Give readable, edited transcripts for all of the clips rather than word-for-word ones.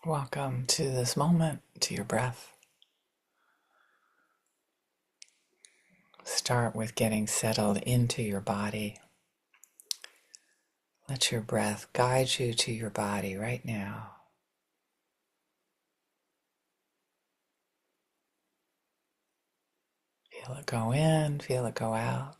Welcome to this moment, to your breath. Start with getting settled into your body. Let your breath guide you to your body right now. Feel it go in, feel it go out.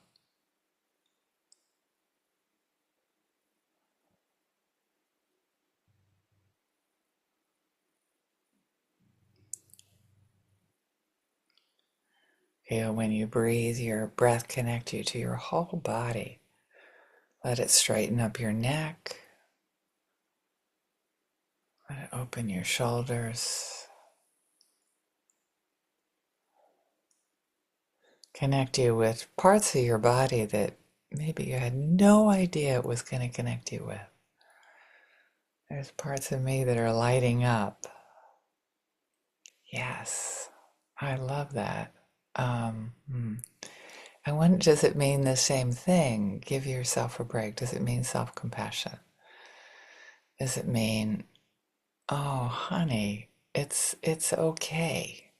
Feel when you breathe, your breath connect you to your whole body. Let it straighten up your neck. Let it open your shoulders. Connect you with parts of your body that maybe you had no idea it was going to connect you with. There's parts of me that are lighting up. Yes, I love that. Um, hmm. And when does it mean the same thing? Give yourself a break. Does it mean self-compassion? Does it mean, oh, honey, it's okay.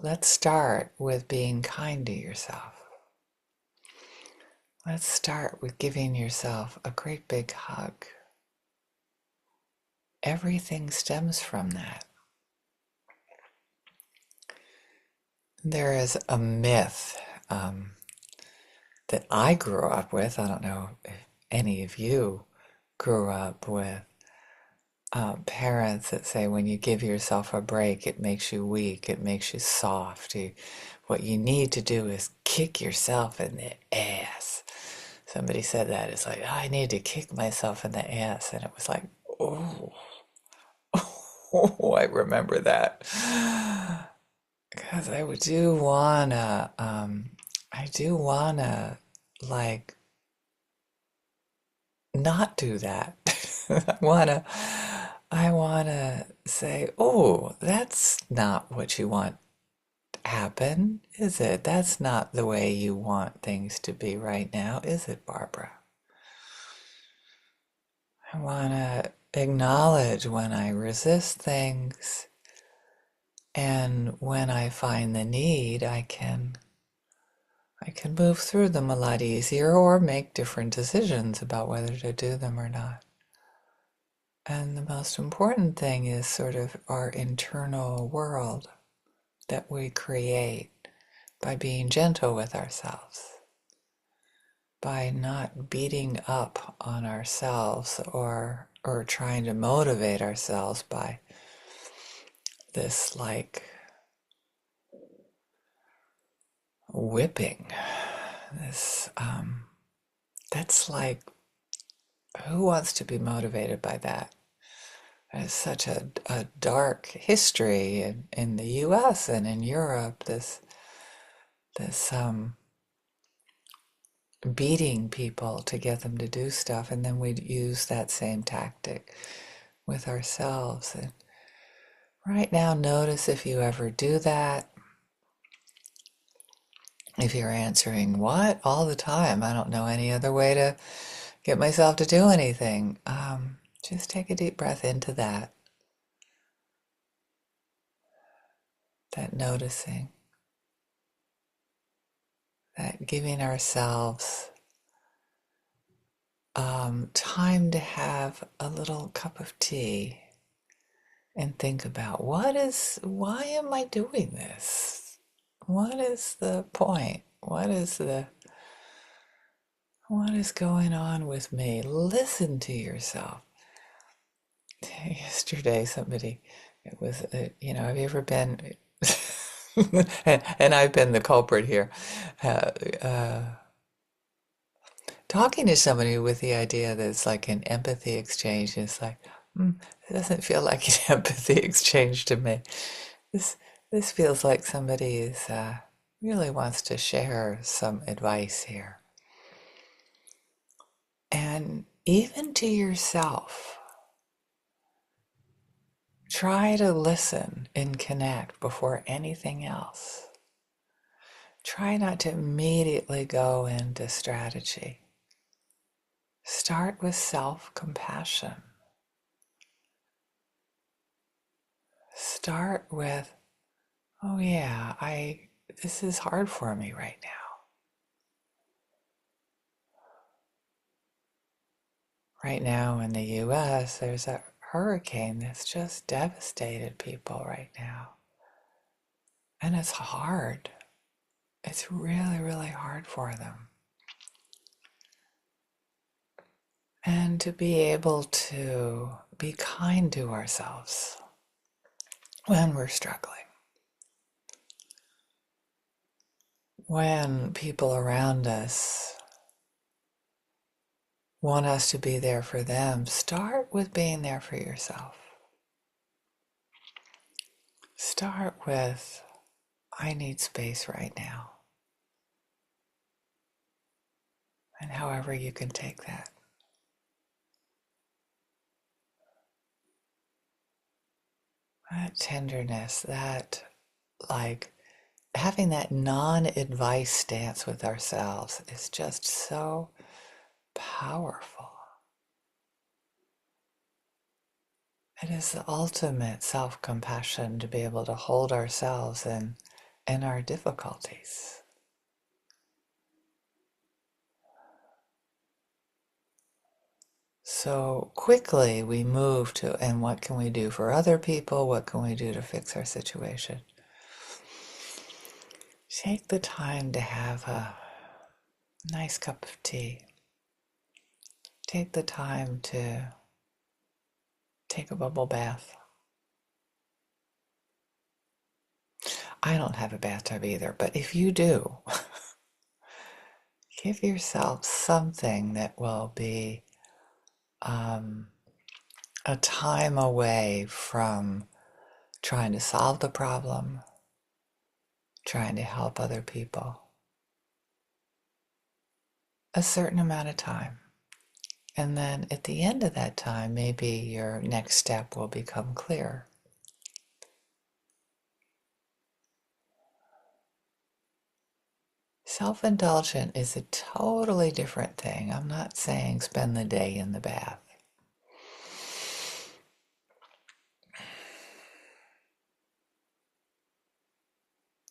Let's start with being kind to yourself. Let's start with giving yourself a great big hug. Everything stems from that. There is a myth that I grew up with. I don't know if any of you grew up with parents that say when you give yourself a break, it makes you weak, it makes you soft. What you need to do is kick yourself in the ass. Somebody said that. It's like, oh, I need to kick myself in the ass. And it was like, oh, oh, I remember that. Because I do wanna, like, not do that. I wanna say, oh, that's not what you want to happen, is it? That's not the way you want things to be right now, is it, Barbara? I wanna acknowledge when I resist things, and when I find the need, I can move through them a lot easier or make different decisions about whether to do them or not. And the most important thing is sort of our internal world that we create by being gentle with ourselves, by not beating up on ourselves or trying to motivate ourselves by this like whipping. This that's like, who wants to be motivated by that? There's such a dark history in the US and in Europe, this beating people to get them to do stuff, and then we'd use that same tactic with ourselves. And right now, notice if you ever do that. If you're answering, what? All the time. I don't know any other way to get myself to do anything. Just take a deep breath into that noticing, that giving ourselves time to have a little cup of tea and think about why am I doing this? What is the point? What is going on with me? Listen to yourself. Yesterday, it was, have you ever been, and I've been the culprit here, uh, uh, talking to somebody with the idea that it's like an empathy exchange. It's like, it doesn't feel like an empathy exchange to me. This this feels like somebody really wants to share some advice here. And even to yourself, try to listen and connect before anything else. Try not to immediately go into strategy. Start with self-compassion. start with, oh yeah, this is hard for me right now. Right now in the US, there's a hurricane that's just devastated people right now. And it's hard. It's really, really hard for them. And to be able to be kind to ourselves when we're struggling. When people around us want us to be there for them, start with being there for yourself. Start with, I need space right now. And however you can take that. That tenderness, that like having that non-advice stance with ourselves is just so powerful. It is the ultimate self-compassion to be able to hold ourselves in our difficulties. So quickly we move to, and what can we do for other people? What can we do to fix our situation? Take the time to have a nice cup of tea. Take the time to take a bubble bath. I don't have a bathtub either, but if you do, give yourself something that will be a time away from trying to solve the problem, trying to help other people. A certain amount of time. And then at the end of that time, maybe your next step will become clear. Self-indulgent is a totally different thing. I'm not saying spend the day in the bath.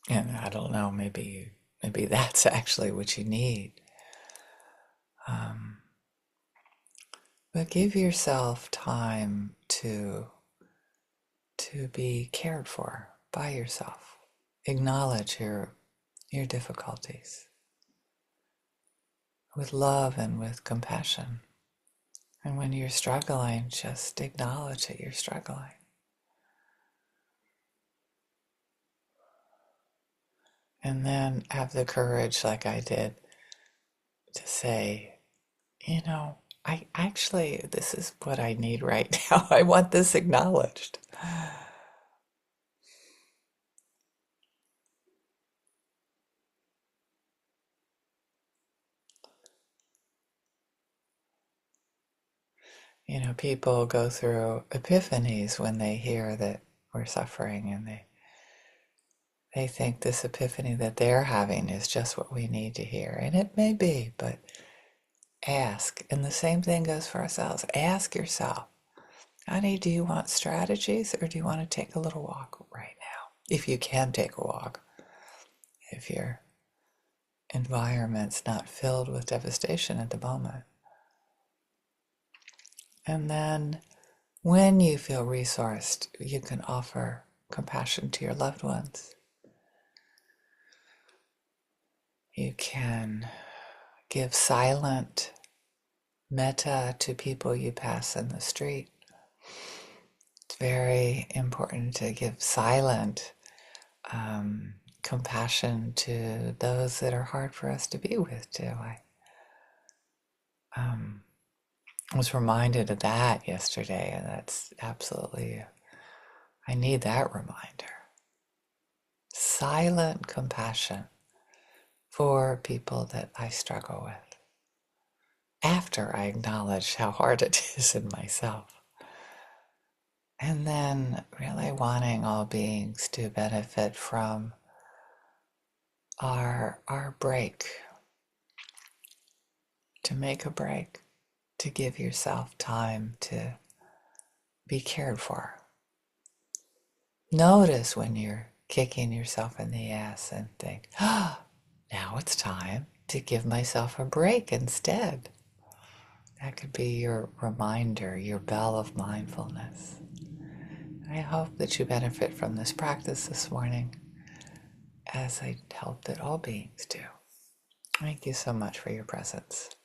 And I don't know, maybe that's actually what you need. But give yourself time to be cared for by yourself. Acknowledge your difficulties with love and with compassion. And when you're struggling, just acknowledge that you're struggling. And then have the courage, like I did, to say, this is what I need right now. I want this acknowledged. People go through epiphanies when they hear that we're suffering, and they think this epiphany that they're having is just what we need to hear. And it may be, but ask. And the same thing goes for ourselves. Ask yourself, honey, do you want strategies or do you want to take a little walk right now? If you can take a walk. If your environment's not filled with devastation at the moment. And then when you feel resourced, you can offer compassion to your loved ones. You can give silent metta to people you pass in the street. It's very important to give silent compassion to those that are hard for us to be with too. I was reminded of that yesterday, and that's absolutely, I need that reminder. Silent compassion for people that I struggle with, after I acknowledge how hard it is in myself. And then really wanting all beings to benefit from our break, to make a break, to give yourself time to be cared for. Notice when you're kicking yourself in the ass and think, oh, now it's time to give myself a break instead. That could be your reminder, your bell of mindfulness. I hope that you benefit from this practice this morning, as I hope that all beings do. Thank you so much for your presence.